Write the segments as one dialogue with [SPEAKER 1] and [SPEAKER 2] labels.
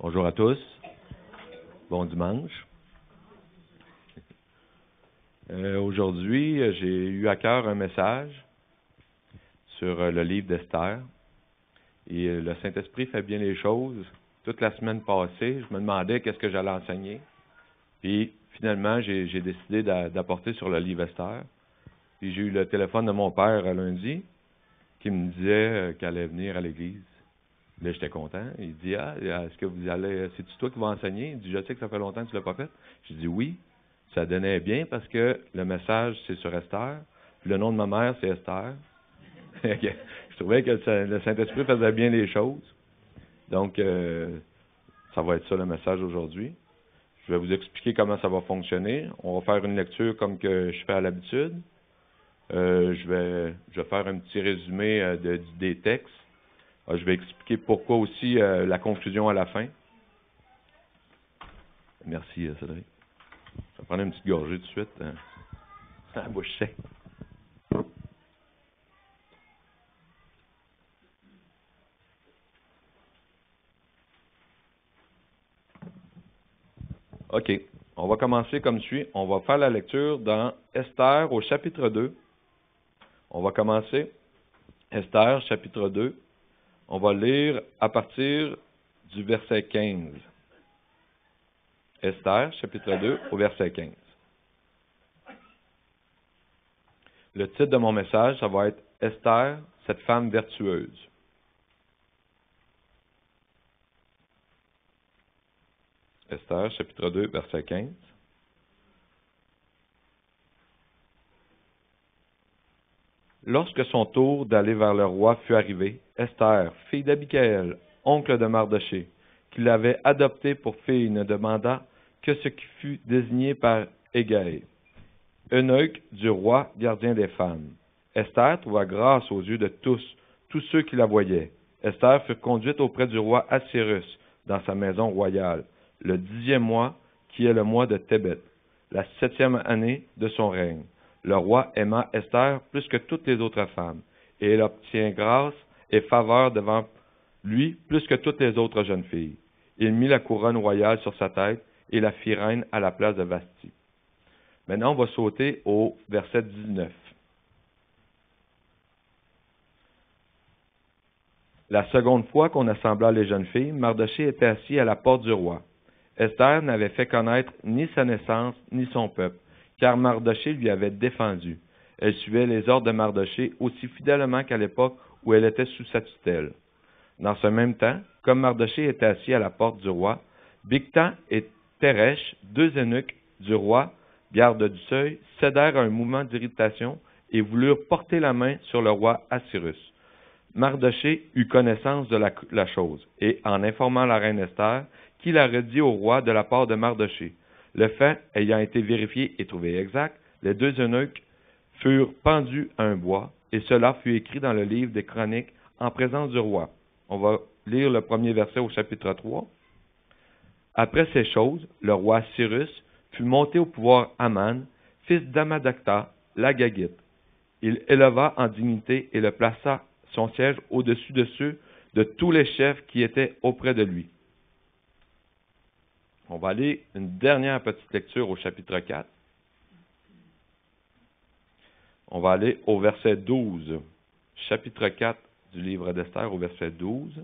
[SPEAKER 1] Bonjour à tous. Bon dimanche. Aujourd'hui, j'ai eu à cœur un message sur le livre d'Esther. Et le Saint-Esprit fait bien les choses. Toute la semaine passée, je me demandais qu'est-ce que j'allais enseigner. Puis finalement, j'ai décidé d'apporter sur le livre Esther. Puis j'ai eu le téléphone de mon père lundi qui me disait qu'elle allait venir à l'église. Là, j'étais content. Il dit, est-ce que vous allez, c'est-tu toi qui vas enseigner? Il dit, je sais que ça fait longtemps que tu l'as pas fait. Je dis oui. Ça donnait bien parce que le message, c'est sur Esther. Puis le nom de ma mère, c'est Esther. Je trouvais que le Saint-Esprit faisait bien les choses. Donc, ça va être ça le message aujourd'hui. Je vais vous expliquer comment ça va fonctionner. On va faire une lecture comme que je fais à l'habitude. Je vais faire un petit résumé des textes. Je vais expliquer pourquoi aussi la confusion à la fin. Merci, Cédric. Je vais prendre une petite gorgée tout de suite. La bouche sec. OK. On va commencer comme suit. On va faire la lecture dans Esther au chapitre 2. On va commencer. Esther, chapitre 2. On va lire à partir du verset 15. Esther, chapitre 2, au verset 15. Le titre de mon message, ça va être Esther, cette femme vertueuse. Esther, chapitre 2, verset 15. Lorsque son tour d'aller vers le roi fut arrivé, Esther, fille d'Abicaël, oncle de Mardochée, qui l'avait adoptée pour fille, ne demanda que ce qui fut désigné par Hegai, eunuque du roi, gardien des femmes. Esther trouva grâce aux yeux de tous ceux qui la voyaient. Esther fut conduite auprès du roi Assyrus, dans sa maison royale, le 10e mois, qui est le mois de Tébet, la 7e année de son règne. Le roi aima Esther plus que toutes les autres femmes, et elle obtient grâce et faveur devant lui plus que toutes les autres jeunes filles. Il mit la couronne royale sur sa tête et la fit reine à la place de Vasti. Maintenant, on va sauter au verset 19. La seconde fois qu'on assembla les jeunes filles, Mardochée était assis à la porte du roi. Esther n'avait fait connaître ni sa naissance ni son peuple, car Mardochée lui avait défendu. Elle suivait les ordres de Mardochée aussi fidèlement qu'à l'époque où elle était sous sa tutelle. Dans ce même temps, comme Mardochée était assis à la porte du roi, Bigtan et Teresh, deux eunuques du roi, gardes du seuil, cédèrent à un mouvement d'irritation et voulurent porter la main sur le roi Assyrus. Mardochée eut connaissance de la chose, et en informant la reine Esther, qui la redit au roi de la part de Mardochée. Le fait ayant été vérifié et trouvé exact, les deux eunuques furent pendus à un bois, et cela fut écrit dans le livre des chroniques en présence du roi. On va lire le premier verset au chapitre 3. Après ces choses, le roi Cyrus fut monté au pouvoir Aman, fils d'Amadacta, l'Agagite. Il éleva en dignité et le plaça son siège au-dessus de ceux de tous les chefs qui étaient auprès de lui. On va aller une dernière petite lecture au chapitre 4. On va aller au verset 12. Chapitre 4 du livre d'Esther au verset 12.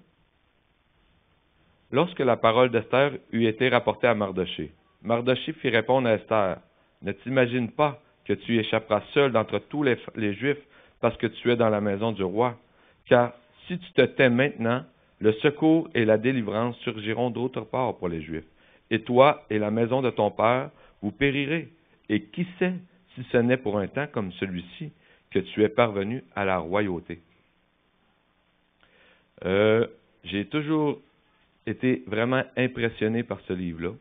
[SPEAKER 1] Lorsque la parole d'Esther eut été rapportée à Mardochée, Mardochée fit répondre à Esther, « Ne t'imagine pas que tu échapperas seul d'entre tous les Juifs parce que tu es dans la maison du roi. Car si tu te tais maintenant, le secours et la délivrance surgiront d'autre part pour les Juifs. Et toi et la maison de ton père, vous périrez. Et qui sait si ce n'est pour un temps comme celui-ci que tu es parvenu à la royauté. » J'ai toujours été vraiment impressionné par ce livre-là.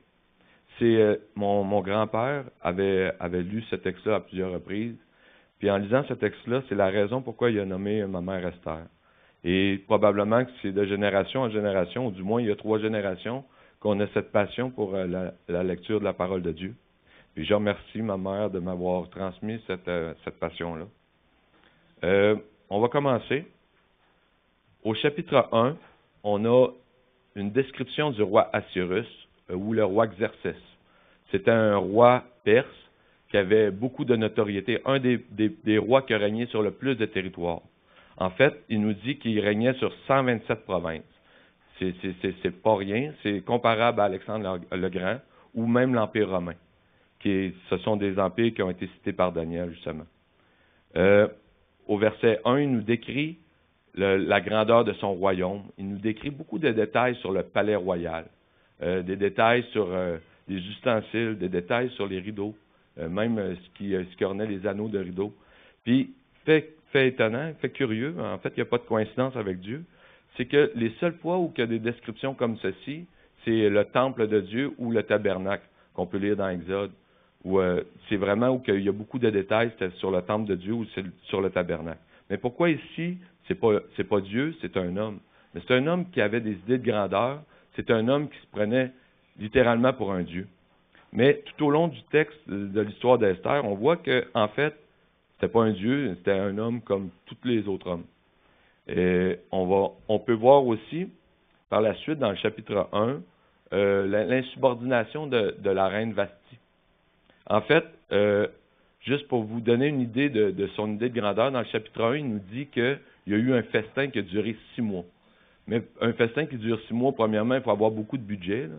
[SPEAKER 1] C'est mon grand-père avait lu ce texte-là à plusieurs reprises. Puis en lisant ce texte-là, c'est la raison pourquoi il a nommé ma mère Esther. Et probablement que c'est de génération en génération, ou du moins il y a 3 générations, qu'on a cette passion pour la lecture de la parole de Dieu. Puis je remercie ma mère de m'avoir transmis cette passion-là. On va commencer. Au chapitre 1, on a une description du roi Assyrus, ou le roi Xerxès. C'était un roi perse qui avait beaucoup de notoriété, un des rois qui a régné sur le plus de territoire. En fait, il nous dit qu'il régnait sur 127 provinces. C'est pas rien, c'est comparable à Alexandre le Grand ou même l'Empire romain. Ce sont des empires qui ont été cités par Daniel, justement. Au verset 1, il nous décrit la grandeur de son royaume. Il nous décrit beaucoup de détails sur le palais royal, des détails sur les ustensiles, des détails sur les rideaux, même ce qui ornait les anneaux de rideaux. Puis, fait étonnant, fait curieux, en fait, il n'y a pas de coïncidence avec Dieu, c'est que les seules fois où il y a des descriptions comme ceci, c'est le temple de Dieu ou le tabernacle, qu'on peut lire dans Exode, où c'est vraiment où il y a beaucoup de détails, c'est sur le temple de Dieu ou c'est sur le tabernacle. Mais pourquoi ici, c'est pas Dieu, c'est un homme. Mais c'est un homme qui avait des idées de grandeur, c'est un homme qui se prenait littéralement pour un Dieu. Mais tout au long du texte de l'histoire d'Esther, on voit que en fait, c'était pas un Dieu, c'était un homme comme tous les autres hommes. Et on peut voir aussi, par la suite, dans le chapitre 1, l'insubordination de la reine Vasti. En fait, juste pour vous donner une idée de son idée de grandeur, dans le chapitre 1, il nous dit qu'il y a eu un festin qui a duré 6 mois. Mais un festin qui dure 6 mois, premièrement, il faut avoir beaucoup de budget, là.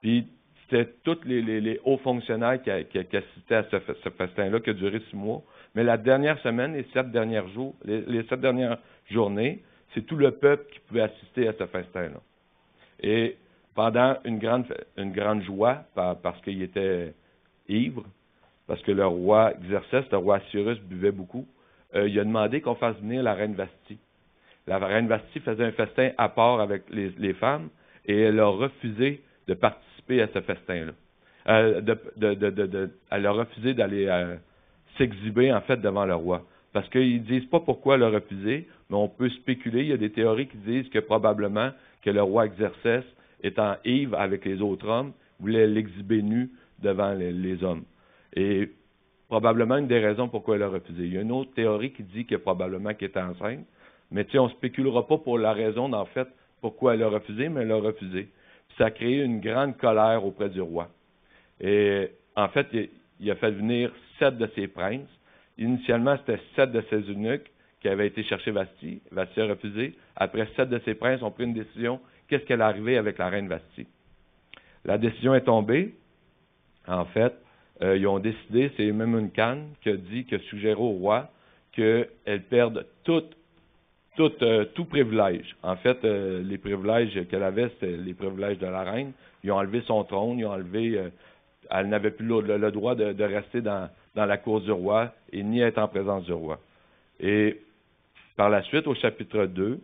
[SPEAKER 1] Puis, c'était tous les hauts fonctionnaires qui assistaient à ce festin-là qui a duré 6 mois. Mais la dernière semaine, les 7 derniers jours, les 7 dernières journées, c'est tout le peuple qui pouvait assister à ce festin-là. Et pendant une grande joie, parce qu'il était ivre, parce que le roi Xerxès, le roi Assyrus, buvait beaucoup, il a demandé qu'on fasse venir la reine Vasti. La reine Vasti faisait un festin à part avec les femmes, et elle a refusé de participer à ce festin-là. Elle a refusé d'aller s'exhiber, en fait, devant le roi. Parce qu'ils ne disent pas pourquoi elle a refusé, mais on peut spéculer. Il y a des théories qui disent que probablement que le roi Xerxès, étant ivre avec les autres hommes, voulait l'exhiber nu devant les hommes. Et probablement une des raisons pourquoi elle a refusé. Il y a une autre théorie qui dit que probablement qu'elle était enceinte, mais on ne spéculera pas pour la raison, en fait, pourquoi elle a refusé, mais elle a refusé. Puis ça a créé une grande colère auprès du roi. Et en fait, il a fait venir 7 de ses princes. Initialement, c'était 7 de ses eunuques qui avaient été chercher Vasti. Vasti a refusé. Après, 7 de ses princes ont pris une décision. Qu'est-ce qui allait arriver avec la reine Vasti? La décision est tombée. En fait, ils ont décidé, c'est même une canne qui a dit, qui a suggéré au roi qu'elle perde tout privilège. En fait, les privilèges qu'elle avait, c'était les privilèges de la reine. Ils ont enlevé son trône, ils ont enlevé... elle n'avait plus le droit de rester dans la cour du roi et ni être en présence du roi. Et par la suite, au chapitre 2,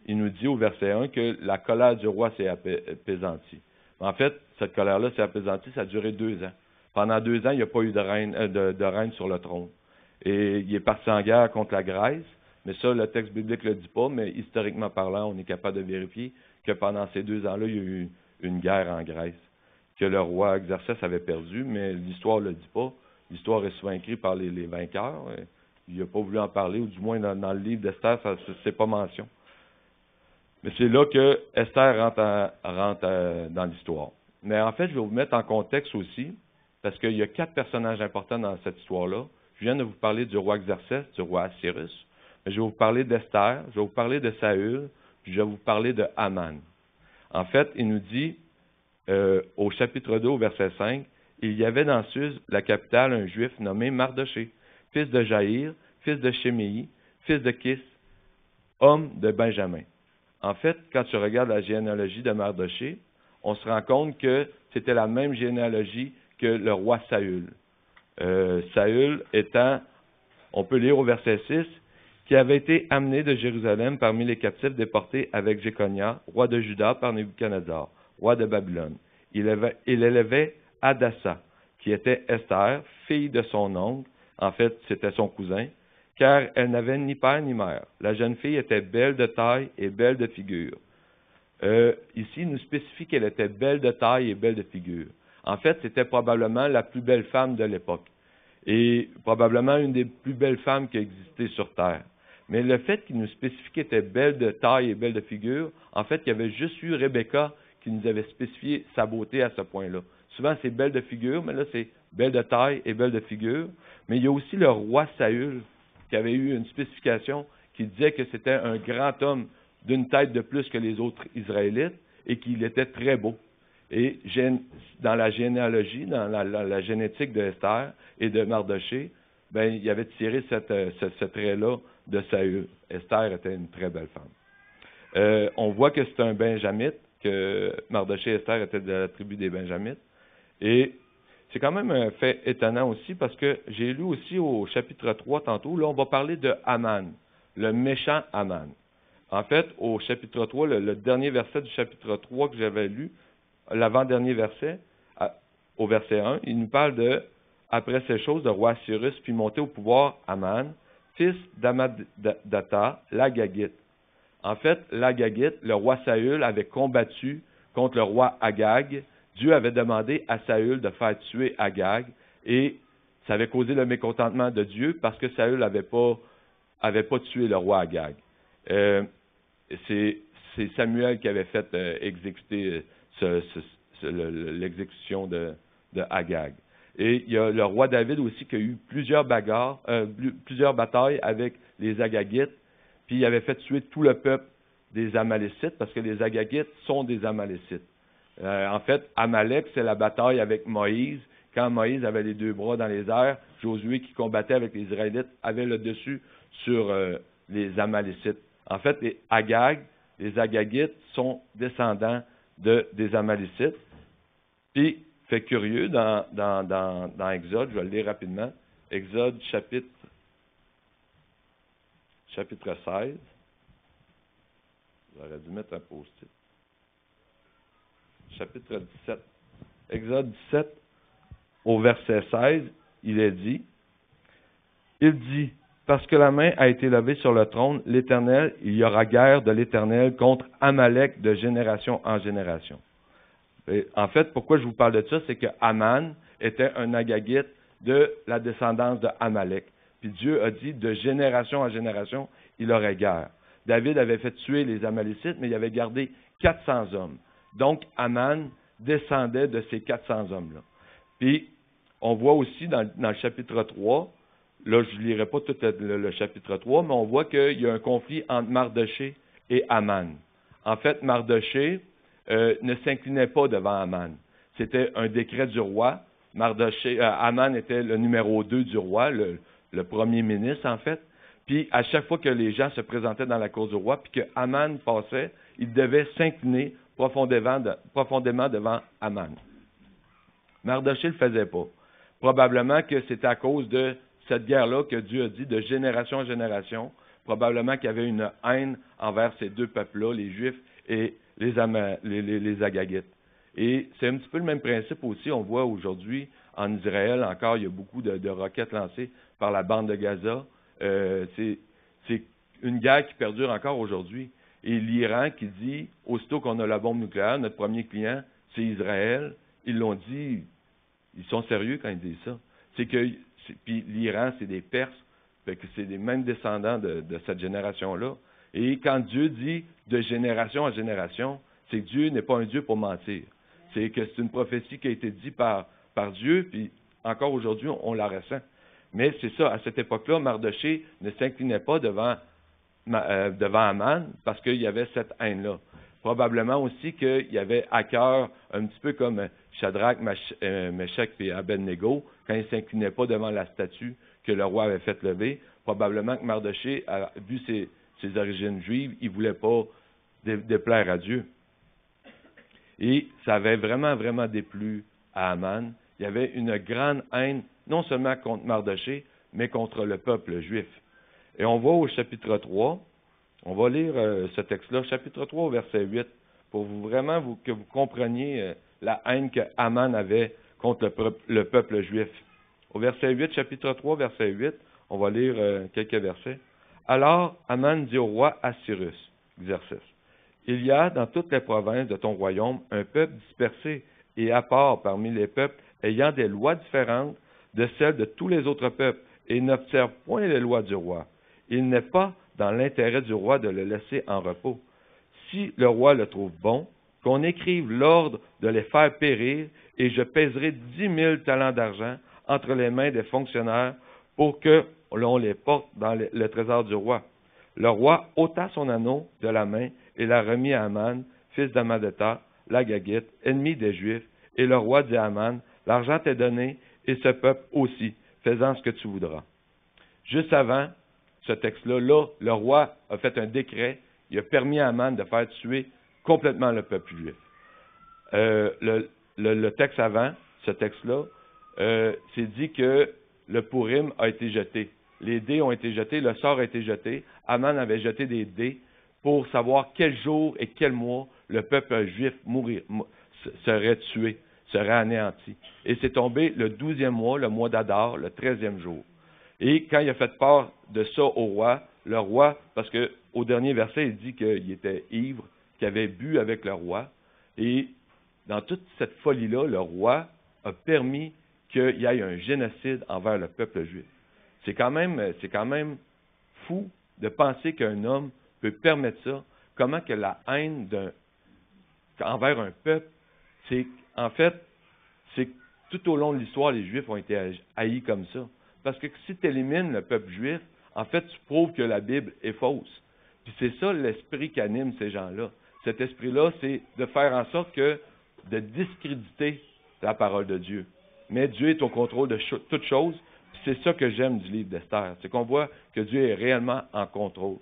[SPEAKER 1] il nous dit au verset 1 que la colère du roi s'est apaisantie. En fait, cette colère-là s'est apaisantie, ça a duré 2 ans. Pendant 2 ans, il n'y a pas eu de reine sur le trône. Et il est parti en guerre contre la Grèce, mais ça, le texte biblique ne le dit pas, mais historiquement parlant, on est capable de vérifier que pendant ces 2 ans-là, il y a eu une guerre en Grèce, que le roi Xerxès avait perdu, mais l'histoire ne le dit pas. L'histoire est souvent écrite par les vainqueurs. Il n'a pas voulu en parler, ou du moins dans le livre d'Esther, c'est pas mention. Mais c'est là que Esther rentre dans l'histoire. Mais en fait, je vais vous mettre en contexte aussi, parce qu'il y a 4 personnages importants dans cette histoire-là. Je viens de vous parler du roi Xerxès, du roi Assyrus, mais je vais vous parler d'Esther, je vais vous parler de Saül, puis je vais vous parler de Haman. En fait, il nous dit, au chapitre 2, au verset 5, « Il y avait dans Suse, la capitale, un juif nommé Mardoché, fils de Jaïr, fils de Shimei, fils de Kis, homme de Benjamin. » En fait, quand tu regardes la généalogie de Mardoché, on se rend compte que c'était la même généalogie que le roi Saül. Saül étant, on peut lire au verset 6, qui avait été amené de Jérusalem parmi les captifs déportés avec Jéconia, roi de Juda, par Nebuchadnezzar, roi de Babylone. Il élevait Hadassa, qui était Esther, fille de son oncle, en fait, c'était son cousin, car elle n'avait ni père ni mère. La jeune fille était belle de taille et belle de figure. Ici, il nous spécifie qu'elle était belle de taille et belle de figure. En fait, c'était probablement la plus belle femme de l'époque, et probablement une des plus belles femmes qui a existé sur Terre. Mais le fait qu'il nous spécifie qu'elle était belle de taille et belle de figure, en fait, il y avait juste eu Rebecca qui nous avait spécifié sa beauté à ce point-là. Souvent, c'est belle de figure, mais là, c'est belle de taille et belle de figure. Mais il y a aussi le roi Saül, qui avait eu une spécification qui disait que c'était un grand homme d'une tête de plus que les autres Israélites et qu'il était très beau. Et dans la généalogie, dans la génétique de Esther et de Mardoché, ben, il avait tiré ce trait-là de Saül. Esther était une très belle femme. On voit que c'est un Benjamite, que Mardoché et Esther étaient de la tribu des Benjamites. Et c'est quand même un fait étonnant aussi parce que j'ai lu aussi au chapitre 3 tantôt, là on va parler de Haman, le méchant Haman. En fait, au chapitre 3, le dernier verset du chapitre 3 que j'avais lu, l'avant-dernier verset, au verset 1, il nous parle de « Après ces choses, le roi Cyrus fit monter au pouvoir Haman, fils d'Amadatha, l'Agagite. » En fait, l'Agagite, le roi Saül, avait combattu contre le roi Agag. Dieu avait demandé à Saül de faire tuer Agag et ça avait causé le mécontentement de Dieu parce que Saül n'avait pas tué le roi Agag. C'est Samuel qui avait fait exécuter l'exécution de Agag. Et il y a le roi David aussi qui a eu plusieurs batailles avec les Agagites, puis il avait fait tuer tout le peuple des Amalécites, parce que les Agagites sont des Amalécites. En fait, Amalek, c'est la bataille avec Moïse. Quand Moïse avait les deux bras dans les airs, Josué qui combattait avec les Israélites avait le dessus sur les Amalécites. En fait, les Agagites sont descendants des Amalécites. Puis, fait curieux, dans Exode, je vais le lire rapidement, Exode chapitre 16, j'aurais dû mettre un post-it. Chapitre 17. Exode 17, au verset 16, il dit, parce que la main a été levée sur le trône, l'Éternel, il y aura guerre de l'Éternel contre Amalek de génération en génération. Et en fait, pourquoi je vous parle de ça, c'est que Haman était un Agagite de la descendance de Amalek. Puis Dieu a dit, de génération en génération, il aurait guerre. David avait fait tuer les Amalécites, mais il avait gardé 400 hommes. Donc, Haman descendait de ces 400 hommes-là. Puis, on voit aussi dans le chapitre 3, là, je ne lirai pas tout le chapitre 3, mais on voit qu'il y a un conflit entre Mardoché et Haman. En fait, Mardoché ne s'inclinait pas devant Haman. C'était un décret du roi. Haman était le numéro 2 du roi, le premier ministre, en fait. Puis, à chaque fois que les gens se présentaient dans la cour du roi, puis que Haman passait, il devait s'incliner profondément devant Haman. Mardoché ne le faisait pas. Probablement que c'était à cause de cette guerre-là que Dieu a dit de génération en génération. Probablement qu'il y avait une haine envers ces deux peuples-là, les Juifs et les Agagites. Et c'est un petit peu le même principe aussi. On voit aujourd'hui en Israël encore, il y a beaucoup de roquettes lancées par la bande de Gaza. C'est une guerre qui perdure encore aujourd'hui. Et l'Iran qui dit, aussitôt qu'on a la bombe nucléaire, notre premier client, c'est Israël. Ils l'ont dit, ils sont sérieux quand ils disent ça. Puis l'Iran, c'est des Perses, fait que c'est les mêmes descendants de cette génération-là. Et quand Dieu dit de génération en génération, c'est que Dieu n'est pas un Dieu pour mentir. C'est que c'est une prophétie qui a été dite par Dieu, puis encore aujourd'hui, on la ressent. Mais c'est ça, à cette époque-là, Mardoché ne s'inclinait pas devant Haman parce qu'il y avait cette haine-là. Probablement aussi qu'il y avait à cœur, un petit peu comme Shadrach, Meshach et Abednego, quand ils ne s'inclinaient pas devant la statue que le roi avait fait lever. Probablement que Mardoché, vu ses origines juives, il ne voulait pas déplaire à Dieu. Et ça avait vraiment, vraiment déplu à Haman. Il y avait une grande haine, non seulement contre Mardoché, mais contre le peuple juif. Et on va au chapitre 3, on va lire ce texte-là, chapitre 3, verset 8, pour que vous compreniez la haine que Haman avait contre le peuple juif. Au verset 8, chapitre 3, verset 8, on va lire quelques versets. Alors Haman dit au roi Assyrus, Xerxès, il y a dans toutes les provinces de ton royaume un peuple dispersé et à part parmi les peuples ayant des lois différentes de celles de tous les autres peuples et n'observe point les lois du roi. Il n'est pas dans l'intérêt du roi de le laisser en repos. Si le roi le trouve bon, qu'on écrive l'ordre de les faire périr, et je pèserai 10 000 talents d'argent entre les mains des fonctionnaires pour que l'on les porte dans le trésor du roi. Le roi ôta son anneau de la main et l'a remis à Aman, fils d'Amadeta, l'Agagite, ennemi des Juifs, et le roi dit à Aman, l'argent t'est donné, et ce peuple aussi, faisant ce que tu voudras. Juste avant ce texte-là, le roi a fait un décret, il a permis à Aman de faire tuer complètement le peuple juif. Le texte avant, ce texte-là, c'est dit que le Pourim a été jeté. Les dés ont été jetés, le sort a été jeté. Aman avait jeté des dés pour savoir quel jour et quel mois le peuple juif serait tué, serait anéanti. Et c'est tombé le 12e mois, le mois d'Adar, le 13e jour. Et quand il a fait part de ça au roi, le roi, parce qu'au dernier verset, il dit qu'il était ivre, qu'il avait bu avec le roi, et dans toute cette folie-là, le roi a permis qu'il y ait un génocide envers le peuple juif. C'est quand même fou de penser qu'un homme peut permettre ça. Comment que la haine envers un peuple, c'est tout au long de l'histoire, les Juifs ont été haïs comme ça. Parce que si tu élimines le peuple juif, en fait, tu prouves que la Bible est fausse. Puis c'est ça l'esprit qu'anime ces gens-là. Cet esprit-là, c'est de faire en sorte de discréditer la parole de Dieu. Mais Dieu est au contrôle de toutes choses. C'est ça que j'aime du livre d'Esther. C'est qu'on voit que Dieu est réellement en contrôle.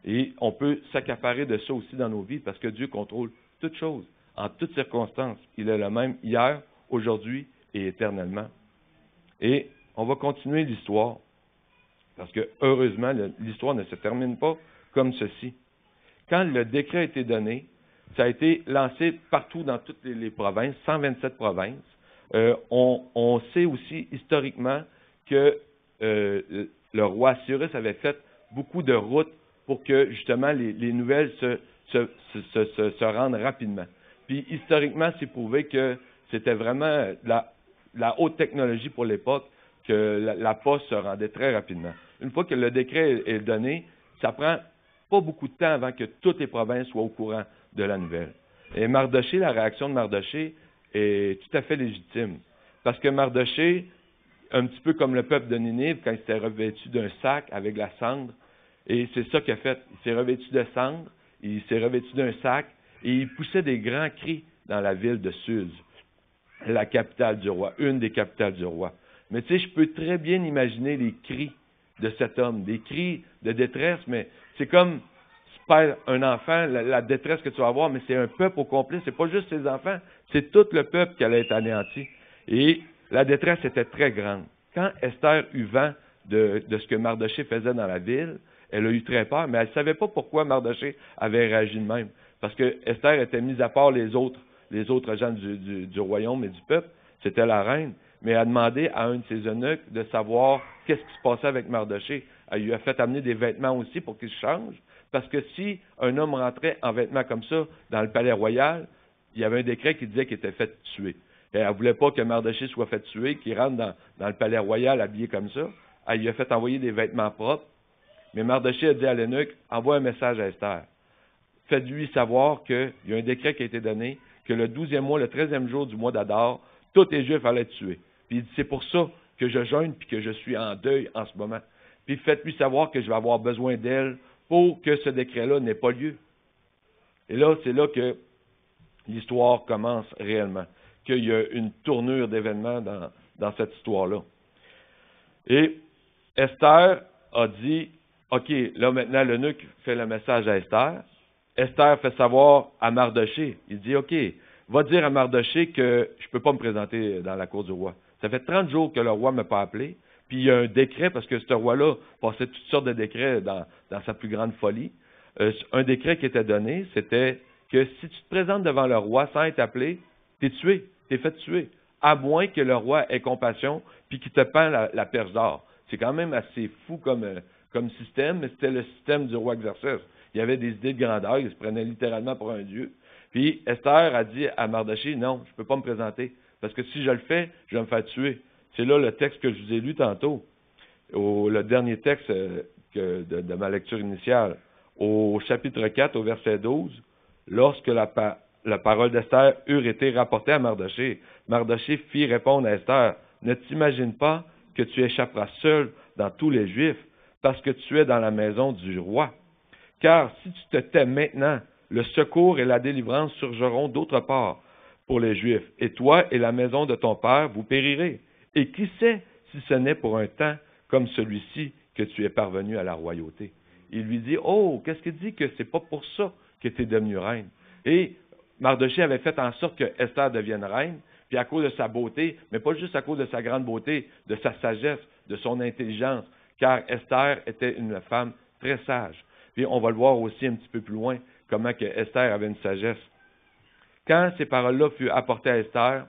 [SPEAKER 1] Et on peut s'accaparer de ça aussi dans nos vies parce que Dieu contrôle toutes choses, en toutes circonstances. Il est le même hier, aujourd'hui et éternellement. Et on va continuer l'histoire parce que, heureusement, l'histoire ne se termine pas comme ceci. Quand le décret a été donné, ça a été lancé partout dans toutes les provinces, 127 provinces. On sait aussi historiquement que le roi Cyrus avait fait beaucoup de routes pour que justement les nouvelles se rendent rapidement. Puis historiquement, c'est prouvé que c'était vraiment la haute technologie pour l'époque, que la poste se rendait très rapidement. Une fois que le décret est donné, ça prend pas beaucoup de temps avant que toutes les provinces soient au courant de la nouvelle. Et Mardoché, la réaction de Mardoché est tout à fait légitime. Parce que Mardoché, un petit peu comme le peuple de Ninive, quand il s'était revêtu d'un sac avec la cendre, et c'est ça qu'il a fait. Il s'est revêtu de cendre, il s'est revêtu d'un sac, et il poussait des grands cris dans la ville de Suse, la capitale du roi, une des capitales du roi. Mais tu sais, je peux très bien imaginer les cris de cet homme, des cris de détresse, mais c'est comme tu perds un enfant, la détresse que tu vas avoir, mais c'est un peuple au complet, c'est pas juste ses enfants, c'est tout le peuple qui allait être anéanti. Et la détresse était très grande. Quand Esther eut vent de ce que Mardoché faisait dans la ville, elle a eu très peur, mais elle ne savait pas pourquoi Mardoché avait réagi de même. Parce que Esther était mise à part les autres gens du royaume et du peuple, c'était la reine. Mais elle a demandé à un de ses eunuques de savoir qu'est-ce qui se passait avec Mardoché. Elle lui a fait amener des vêtements aussi pour qu'il se change. Parce que si un homme rentrait en vêtements comme ça dans le palais royal, il y avait un décret qui disait qu'il était fait tuer. Et elle ne voulait pas que Mardoché soit fait tuer, qu'il rentre dans le palais royal habillé comme ça. Elle lui a fait envoyer des vêtements propres. Mais Mardoché a dit à l'eunuque, envoie un message à Esther. Faites-lui savoir qu'il y a un décret qui a été donné, que le 12e mois, le 13e jour du mois d'Adar, tous les Juifs allaient être tués. Puis il dit, c'est pour ça que je jeûne puis que je suis en deuil en ce moment. Puis faites-lui savoir que je vais avoir besoin d'elle pour que ce décret-là n'ait pas lieu. Et là, c'est là que l'histoire commence réellement, qu'il y a une tournure d'événements dans cette histoire-là. Et Esther a dit, OK, là maintenant l'eunuque fait le message à Esther. Esther fait savoir à Mardoché. Il dit, OK, va dire à Mardoché que je ne peux pas me présenter dans la cour du roi. Ça fait 30 jours que le roi ne m'a pas appelé. Puis il y a un décret, parce que ce roi-là passait toutes sortes de décrets dans sa plus grande folie. Un décret qui était donné, c'était que si tu te présentes devant le roi sans être appelé, tu es tué, tu es fait tuer. À moins que le roi ait compassion puis qu'il te pend la perche d'or. C'est quand même assez fou comme système, mais c'était le système du roi Xerxès. Il y avait des idées de grandeur, il se prenait littéralement pour un dieu. Puis Esther a dit à Mardoché, non, je ne peux pas me présenter, parce que si je le fais, je vais me faire tuer. C'est là le texte que je vous ai lu tantôt, le dernier texte de ma lecture initiale, au chapitre 4, au verset 12, lorsque la parole d'Esther eurent été rapportées à Mardochée, Mardochée fit répondre à Esther, « Ne t'imagine pas que tu échapperas seul dans tous les Juifs, parce que tu es dans la maison du roi. Car si tu te tais maintenant, le secours et la délivrance surgeront d'autre part pour les Juifs, et toi et la maison de ton père, vous périrez. Et qui sait si ce n'est pour un temps comme celui-ci que tu es parvenu à la royauté. » Il lui dit, « Oh, qu'est-ce qu'il dit que c'est pas pour ça que tu es devenue reine? » Et Mardochée avait fait en sorte que Esther devienne reine, puis à cause de sa beauté, mais pas juste à cause de sa grande beauté, de sa sagesse, de son intelligence, car Esther était une femme très sage. Puis on va le voir aussi un petit peu plus loin, comment que Esther avait une sagesse. Quand ces paroles-là furent apportées à Esther,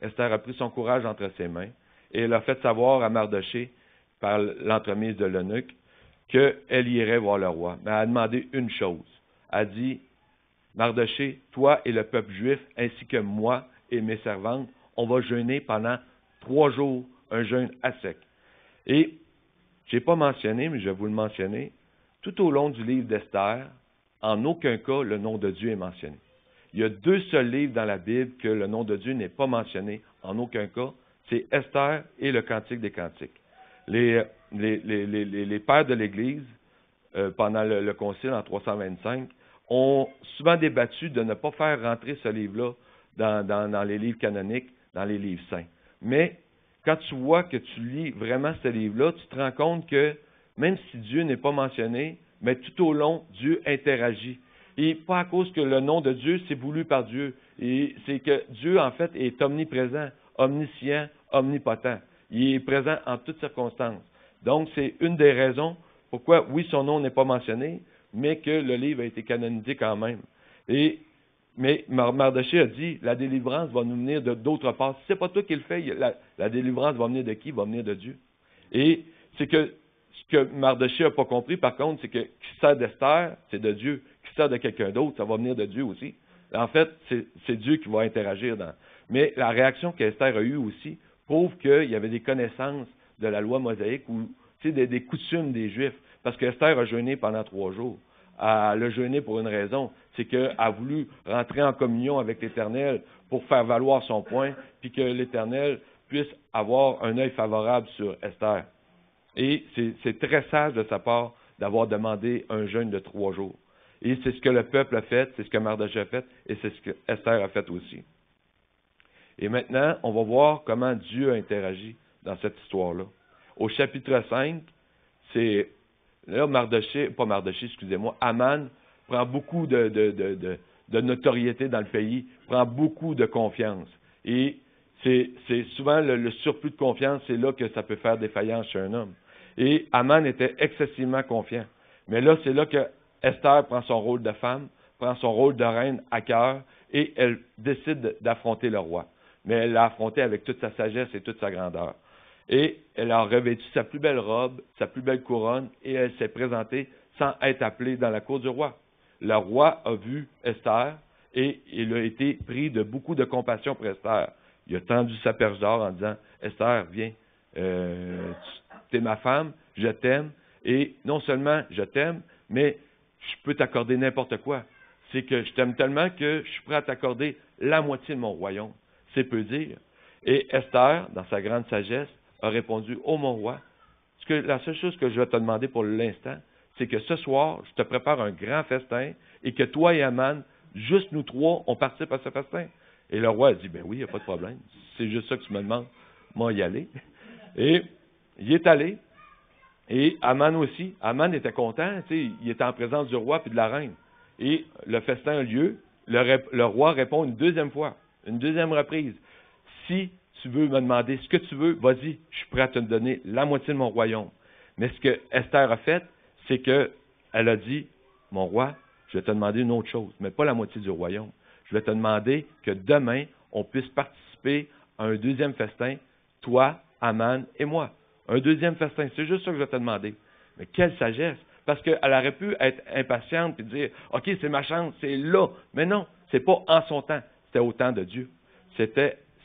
[SPEAKER 1] Esther a pris son courage entre ses mains et elle a fait savoir à Mardochée, par l'entremise de l'eunuque, qu'elle irait voir le roi. Mais elle a demandé une chose. Elle a dit, « Mardochée, toi et le peuple juif, ainsi que moi et mes servantes, on va jeûner pendant 3 jours, un jeûne à sec. » Et je n'ai pas mentionné, mais je vais vous le mentionner, tout au long du livre d'Esther, en aucun cas le nom de Dieu est mentionné. Il y a 2 seuls livres dans la Bible que le nom de Dieu n'est pas mentionné, en aucun cas, c'est Esther et le Cantique des Cantiques. Les pères de l'Église, pendant le concile en 325, ont souvent débattu de ne pas faire rentrer ce livre-là dans les livres canoniques, dans les livres saints. Mais quand tu vois que tu lis vraiment ce livre-là, tu te rends compte que même si Dieu n'est pas mentionné, mais tout au long, Dieu interagit. Et pas à cause que le nom de Dieu, c'est voulu par Dieu. Et c'est que Dieu, en fait, est omniprésent, omniscient, omnipotent. Il est présent en toutes circonstances. Donc, c'est une des raisons pourquoi, oui, son nom n'est pas mentionné, mais que le livre a été canonisé quand même. Mais Mardochée a dit, la délivrance va nous venir d'autre part. Si ce n'est pas toi qui le fais, la délivrance va venir de qui? Va venir de Dieu. Et c'est que ce que Mardochée n'a pas compris, par contre, c'est que qui sert d'Esther, c'est de Dieu. Qui sert de quelqu'un d'autre, ça va venir de Dieu aussi. En fait, c'est Dieu qui va interagir dans. Mais la réaction qu'Esther a eue aussi prouve qu'il y avait des connaissances de la loi mosaïque ou des coutumes des Juifs. Parce qu'Esther a jeûné pendant 3 jours. Elle a jeûné pour une raison, c'est qu'elle a voulu rentrer en communion avec l'Éternel pour faire valoir son point, puis que l'Éternel puisse avoir un œil favorable sur Esther. Et c'est très sage de sa part d'avoir demandé un jeûne de 3 jours. Et c'est ce que le peuple a fait, c'est ce que Mardochée a fait, et c'est ce que Esther a fait aussi. Et maintenant, on va voir comment Dieu a interagi dans cette histoire-là. Au chapitre 5, c'est là Aman prend beaucoup de notoriété dans le pays, prend beaucoup de confiance. Et c'est souvent le surplus de confiance, c'est là que ça peut faire défaillance chez un homme. Et Aman était excessivement confiant. Mais là, c'est là que Esther prend son rôle de femme, prend son rôle de reine à cœur, et elle décide d'affronter le roi. Mais elle l'a affronté avec toute sa sagesse et toute sa grandeur. Et elle a revêtu sa plus belle robe, sa plus belle couronne, et elle s'est présentée sans être appelée dans la cour du roi. Le roi a vu Esther, et il a été pris de beaucoup de compassion pour Esther. Il a tendu sa perche d'or en disant, « Esther, viens, tu es ma femme, je t'aime, et non seulement je t'aime, mais je peux t'accorder n'importe quoi. C'est que je t'aime tellement que je suis prêt à t'accorder la moitié de mon royaume. » C'est peu dire. Et Esther, dans sa grande sagesse, a répondu, « Oh mon roi, la seule chose que je vais te demander pour l'instant, c'est que ce soir, je te prépare un grand festin et que toi et Aman, juste nous 3, on participe à ce festin. » Et le roi a dit, « Ben oui, il n'y a pas de problème. C'est juste ça que tu me demandes. Moi, y aller. » Et il est allé. Et Aman aussi. Aman était content. Il était en présence du roi et de la reine. Et le festin a lieu. Le roi répond une deuxième fois, une deuxième reprise. « Si tu veux me demander ce que tu veux, vas-y, je suis prêt à te donner la moitié de mon royaume. » Mais ce que Esther a fait, c'est qu'elle a dit, « Mon roi, je vais te demander une autre chose, mais pas la moitié du royaume. Je vais te demander que demain, on puisse participer à un deuxième festin, toi, Aman et moi. Un deuxième festin, c'est juste ça que je vais te demander. » Mais quelle sagesse! Parce qu'elle aurait pu être impatiente et dire, « OK, c'est ma chance, c'est là. » Mais non, c'est pas en son temps, c'était au temps de Dieu.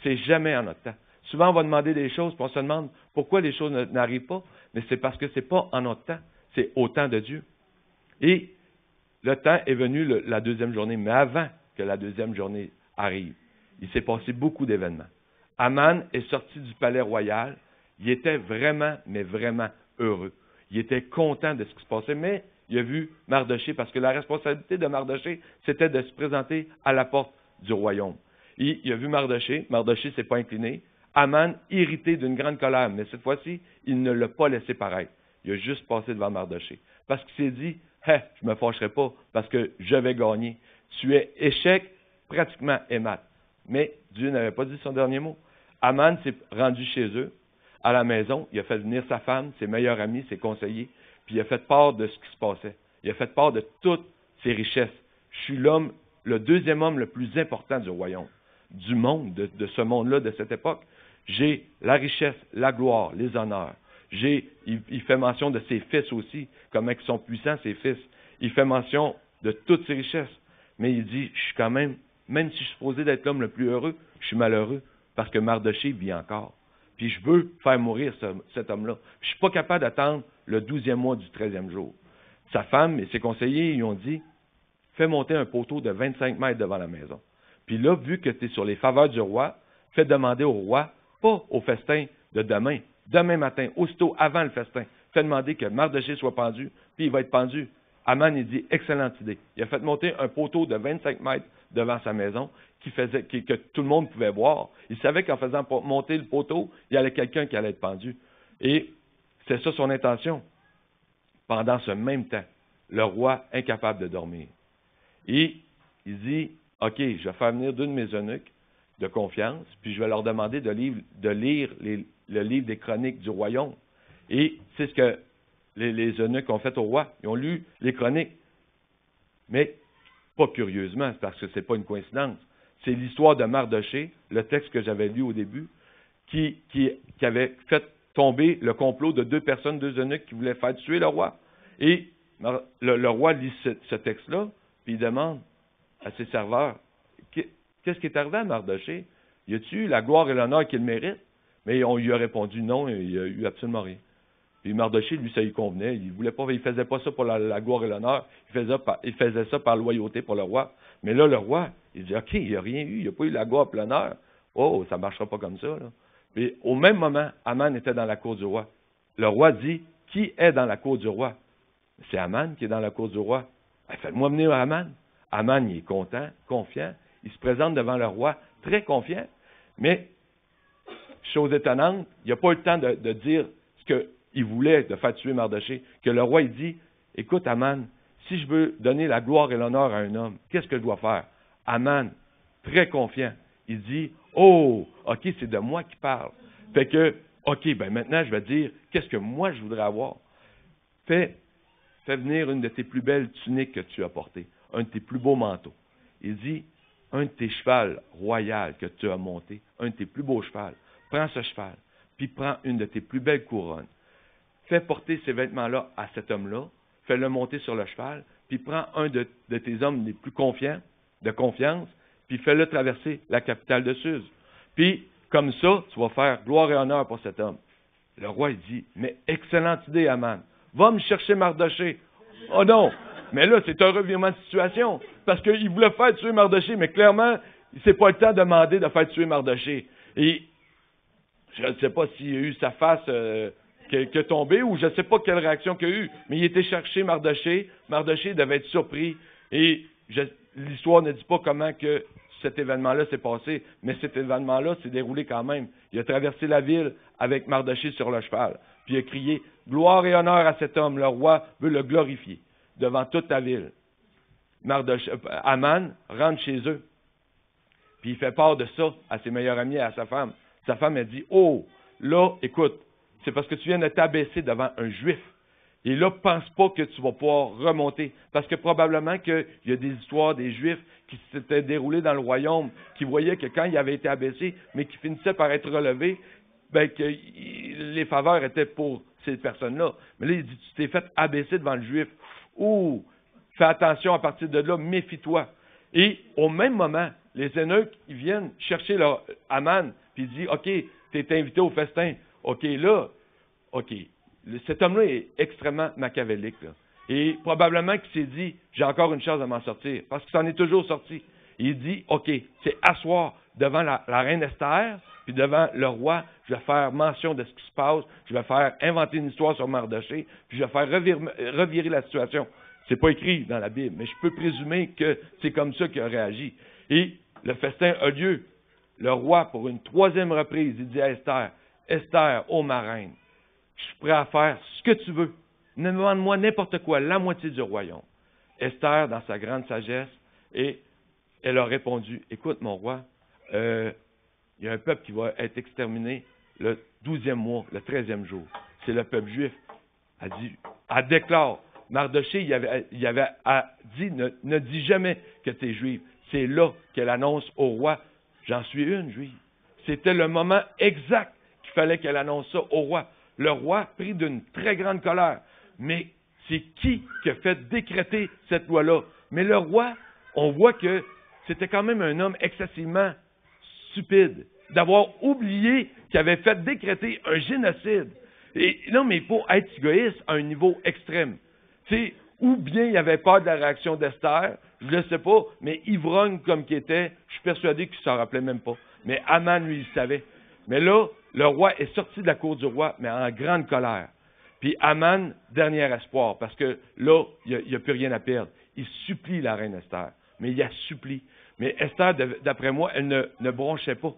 [SPEAKER 1] C'est jamais en notre temps. Souvent, on va demander des choses, puis on se demande pourquoi les choses n'arrivent pas, mais c'est parce que c'est pas en notre temps, c'est au temps de Dieu. Et le temps est venu la deuxième journée, mais avant que la deuxième journée arrive. Il s'est passé beaucoup d'événements. Aman est sorti du palais royal. Il était vraiment, mais vraiment heureux. Il était content de ce qui se passait, mais il a vu Mardochée, parce que la responsabilité de Mardochée, c'était de se présenter à la porte du royaume. Et il a vu Mardochée ne s'est pas incliné. Aman, irrité d'une grande colère, mais cette fois-ci, il ne l'a pas laissé paraître. Il a juste passé devant Mardochée. Parce qu'il s'est dit, je ne me fâcherai pas, parce que je vais gagner. Tu es échec, pratiquement et mat. Mais Dieu n'avait pas dit son dernier mot. Aman s'est rendu chez eux, à la maison. Il a fait venir sa femme, ses meilleurs amis, ses conseillers, puis il a fait part de ce qui se passait. Il a fait part de toutes ses richesses. Je suis l'homme, le deuxième homme le plus important du royaume, du monde, de ce monde-là, de cette époque. J'ai la richesse, la gloire, les honneurs. Il fait mention de ses fils aussi, comment ils sont puissants, ses fils. Il fait mention de toutes ses richesses. Mais il dit, je suis quand même si je suis supposé d'être l'homme le plus heureux, je suis malheureux, parce que Mardochée vit encore. Puis je veux faire mourir cet homme-là. Je ne suis pas capable d'attendre le 12e mois du 13e jour. Sa femme et ses conseillers lui ont dit, fais monter un poteau de 25 mètres devant la maison. Puis là, vu que tu es sur les faveurs du roi, fais demander au roi, pas au festin de demain matin, aussitôt avant le festin, fais demander que Mardochée soit pendu, puis il va être pendu. Aman, il dit, excellente idée. Il a fait monter un poteau de 25 mètres devant sa maison que tout le monde pouvait voir. Il savait qu'en faisant monter le poteau, il y avait quelqu'un qui allait être pendu. Et c'est ça son intention. Pendant ce même temps, le roi incapable de dormir. Et il dit, OK, je vais faire venir deux de mes eunuques de confiance, puis je vais leur demander de lire le livre des chroniques du royaume. Et c'est ce que les eunuques ont fait au roi. Ils ont lu les chroniques. Mais pas curieusement, parce que ce n'est pas une coïncidence. C'est l'histoire de Mardochée, le texte que j'avais lu au début, qui avait fait tomber le complot de deux personnes, deux eunuques qui voulaient faire tuer le roi. Et le roi lit ce texte-là, puis il demande à ses serveurs, qu'est-ce qui est arrivé à Mardochée? Y a-t-il eu la gloire et l'honneur qu'il mérite? Mais on lui a répondu non, il n'y a eu absolument rien. Puis Mardochée, lui, ça lui convenait. Il faisait pas ça pour la gloire et l'honneur. Il faisait ça par loyauté pour le roi. Mais là, le roi, il dit, OK, il n'y a rien eu. Il n'y a pas eu la gloire et l'honneur. Oh, ça ne marchera pas comme ça, là. Puis au même moment, Aman était dans la cour du roi. Le roi dit, qui est dans la cour du roi? C'est Aman qui est dans la cour du roi. Ben, faites-moi venir Aman. Aman, il est content, confiant. Il se présente devant le roi, très confiant. Mais, chose étonnante, il n'a pas eu le temps de dire ce qu'il voulait de faire tuer Mardochée. Que le roi, il dit, écoute Aman, si je veux donner la gloire et l'honneur à un homme, qu'est-ce que je dois faire? Aman, très confiant, il dit, oh, OK, c'est de moi qui parle. Fait que, OK, ben maintenant, je vais dire, qu'est-ce que moi je voudrais avoir? Fais venir une de tes plus belles tuniques que tu as portées, un de tes plus beaux manteaux. Il dit, un de tes chevals royales que tu as monté, un de tes plus beaux chevals, prends ce cheval, puis prends une de tes plus belles couronnes. Fais porter ces vêtements-là à cet homme-là, fais-le monter sur le cheval, puis prends un de tes hommes les plus confiants, de confiance, puis fais-le traverser la capitale de Suse. Puis, comme ça, tu vas faire gloire et honneur pour cet homme. Le roi, il dit, mais excellente idée, Aman. Va me chercher Mardochée. Oh non! Mais là, c'est un revirement de situation. Parce qu'il voulait faire tuer Mardochée, mais clairement, c'est pas le temps de demander de faire tuer Mardochée. Et je ne sais pas s'il y a eu sa face qui est tombée ou je ne sais pas quelle réaction qu'il y a eu. Mais il était cherché Mardochée. Mardochée devait être surpris. Et l'histoire ne dit pas comment que cet événement-là s'est passé, mais cet événement-là s'est déroulé quand même. Il a traversé la ville avec Mardochée sur le cheval. Puis il a crié « Gloire et honneur à cet homme, le roi veut le glorifier devant toute la ville. » Aman rentre chez eux. Puis il fait part de ça à ses meilleurs amis et à sa femme. Sa femme a dit « Oh, là, écoute, c'est parce que tu viens de t'abaisser devant un juif. Et là, pense pas que tu vas pouvoir remonter. Parce que probablement qu'il y a des histoires des Juifs qui s'étaient déroulées dans le royaume, qui voyaient que quand il avait été abaissé, mais qui finissaient par être relevés, ben que les faveurs étaient pour ces personnes-là. Mais là, il dit, tu t'es fait abaisser devant le Juif. Ouh, fais attention à partir de là, méfie-toi. Et au même moment, les eunuques, ils viennent chercher leur Aman, puis ils disent, OK, tu es invité au festin. OK, là, OK. Cet homme-là est extrêmement machiavélique, là. Et probablement qu'il s'est dit, j'ai encore une chance de m'en sortir, parce qu'il s'en est toujours sorti. Il dit, OK, c'est asseoir devant la reine Esther, puis devant le roi, je vais faire mention de ce qui se passe, je vais faire inventer une histoire sur Mardoché, puis je vais faire revirer la situation. C'est pas écrit dans la Bible, mais je peux présumer que c'est comme ça qu'il a réagi. Et le festin a lieu. Le roi, pour une troisième reprise, il dit à Esther, Esther, ô ma reine, je suis prêt à faire ce que tu veux. Demande-moi n'importe quoi, la moitié du royaume. Esther, dans sa grande sagesse, et elle a répondu, écoute mon roi, il y a un peuple qui va être exterminé le 12e mois, le 13e jour. C'est le peuple juif. Elle déclare, Mardoché, il avait dit, ne dis jamais que tu es juive. C'est là qu'elle annonce au roi, j'en suis une juive. C'était le moment exact qu'il fallait qu'elle annonce ça au roi. Le roi, pris d'une très grande colère. Mais c'est qui a fait décréter cette loi-là? Mais le roi, on voit que c'était quand même un homme excessivement stupide d'avoir oublié qu'il avait fait décréter un génocide. Et non, mais il faut être égoïste à un niveau extrême. Tu sais, ou bien il avait peur de la réaction d'Esther, je ne le sais pas, mais ivrogne comme qu'il était, je suis persuadé qu'il ne s'en rappelait même pas. Mais Haman, lui, il savait. Mais là, le roi est sorti de la cour du roi, mais en grande colère. Puis Haman, dernier espoir, parce que là, il n'y a plus rien à perdre. Il supplie la reine Esther, mais il la supplie. Mais Esther, d'après moi, elle ne bronchait pas.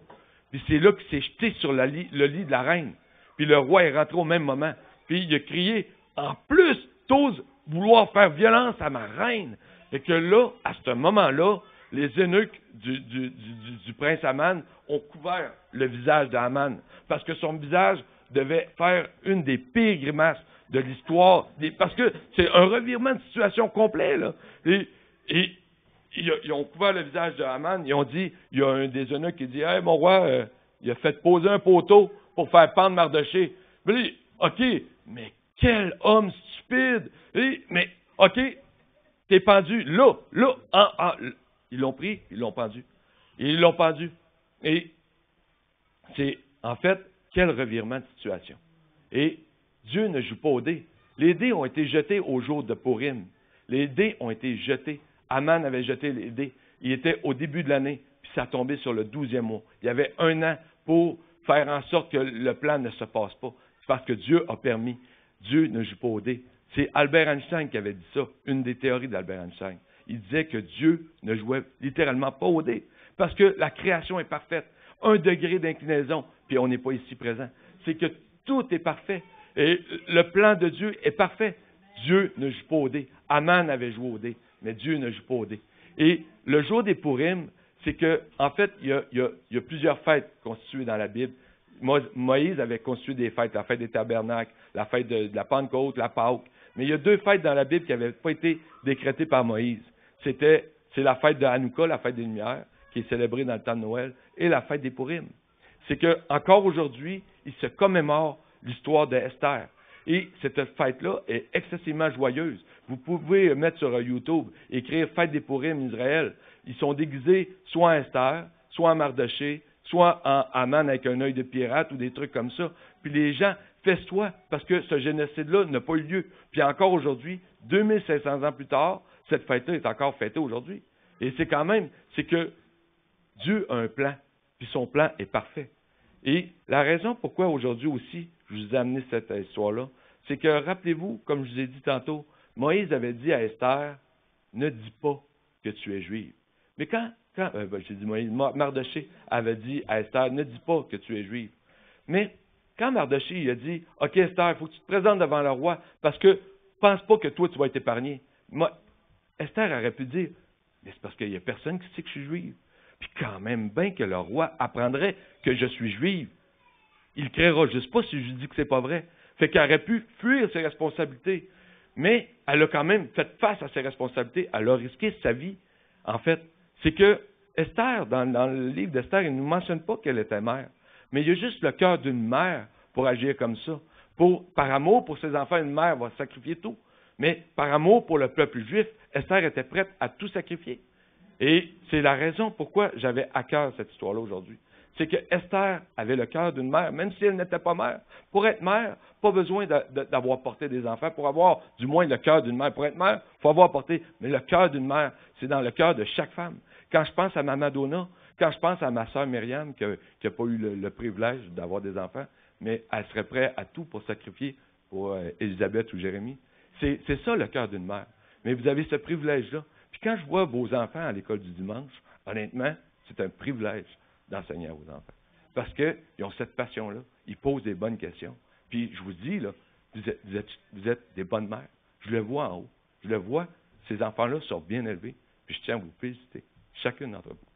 [SPEAKER 1] Puis c'est là qu'il s'est jeté sur le lit de la reine. Puis le roi est rentré au même moment. Puis il a crié, en plus, t'oses vouloir faire violence à ma reine. Et que là, à ce moment-là, les eunuques du prince Haman ont couvert le visage d'Haman. Parce que son visage devait faire une des pires grimaces de l'histoire. Parce que c'est un revirement de situation complet, là. Et ils ont couvert le visage de Haman. Ils ont dit, il y a un des eunuques qui dit, hey, mon roi, il a fait poser un poteau pour faire pendre Mardoché. Mais OK, mais quel homme stupide! Mais OK, t'es pendu là, ils l'ont pris, ils l'ont pendu. Ils l'ont pendu. Et c'est, en fait, quel revirement de situation. Et Dieu ne joue pas aux dés. Les dés ont été jetés au jour de Purim. Les dés ont été jetés. Haman avait jeté les dés. Il était au début de l'année, puis ça a tombé sur le 12e mois. Il y avait 1 an pour faire en sorte que le plan ne se passe pas. C'est parce que Dieu a permis. Dieu ne joue pas aux dés. C'est Albert Einstein qui avait dit ça, une des théories d'Albert Einstein. Il disait que Dieu ne jouait littéralement pas aux dés, parce que la création est parfaite. 1 degré d'inclinaison, puis on n'est pas ici présent. C'est que tout est parfait. Et le plan de Dieu est parfait. Dieu ne joue pas aux dés. Haman avait joué aux dés, mais Dieu ne joue pas aux dés. Et le jour des Purim, c'est que, en fait, il y a plusieurs fêtes constituées dans la Bible. Moïse avait constitué des fêtes, la fête des tabernacles, la fête de la Pentecôte, la Pâque. Mais il y a 2 fêtes dans la Bible qui n'avaient pas été décrétées par Moïse. C'est la fête de Hanouka, la fête des Lumières, qui est célébrée dans le temps de Noël, et la fête des Purim. C'est que encore aujourd'hui, il se commémore l'histoire d'Esther. Et cette fête-là est excessivement joyeuse. Vous pouvez mettre sur YouTube, écrire Fête des Purim Israël. Ils sont déguisés soit en Esther, soit en Mardoché, soit en Haman avec un œil de pirate ou des trucs comme ça. Puis les gens festoient parce que ce génocide-là n'a pas eu lieu. Puis encore aujourd'hui, 2500 ans plus tard, cette fête-là est encore fêtée aujourd'hui. Et c'est que Dieu a un plan, puis son plan est parfait. Et la raison pourquoi aujourd'hui aussi, je vous ai amené cette histoire-là, c'est que, rappelez-vous, comme je vous ai dit tantôt, Moïse avait dit à Esther, ne dis pas que tu es juive. Mais j'ai dit Moïse, Mardoché avait dit à Esther, ne dis pas que tu es juive. Mais quand Mardoché il a dit, OK Esther, il faut que tu te présentes devant le roi, parce que pense pas que toi tu vas être épargné. Esther aurait pu dire, mais c'est parce qu'il n'y a personne qui sait que je suis juive. Puis quand même bien que le roi apprendrait que je suis juive. Il ne créera juste pas si je dis que c'est pas vrai. Fait qu'elle aurait pu fuir ses responsabilités. Mais elle a quand même fait face à ses responsabilités. Elle a risqué sa vie. En fait, c'est que Esther, dans le livre d'Esther, il ne nous mentionne pas qu'elle était mère. Mais il y a juste le cœur d'une mère pour agir comme ça. Par amour pour ses enfants, une mère va sacrifier tout. Mais par amour pour le peuple juif, Esther était prête à tout sacrifier. Et c'est la raison pourquoi j'avais à cœur cette histoire-là aujourd'hui. C'est que Esther avait le cœur d'une mère, même si elle n'était pas mère. Pour être mère, pas besoin d'avoir porté des enfants. Pour avoir du moins le cœur d'une mère. Pour être mère, il faut avoir porté. Mais le cœur d'une mère, c'est dans le cœur de chaque femme. Quand je pense à ma Madonna, quand je pense à ma sœur Myriam, qui n'a pas eu le privilège d'avoir des enfants, mais elle serait prête à tout pour sacrifier pour Élisabeth ou Jérémie. C'est ça le cœur d'une mère. Mais vous avez ce privilège-là. Puis quand je vois vos enfants à l'école du dimanche, honnêtement, c'est un privilège d'enseigner à vos enfants. Parce qu'ils ont cette passion-là. Ils posent des bonnes questions. Puis je vous dis, là, vous êtes des bonnes mères. Je le vois en haut. Je le vois. Ces enfants-là sont bien élevés. Puis je tiens à vous féliciter. Chacune d'entre vous.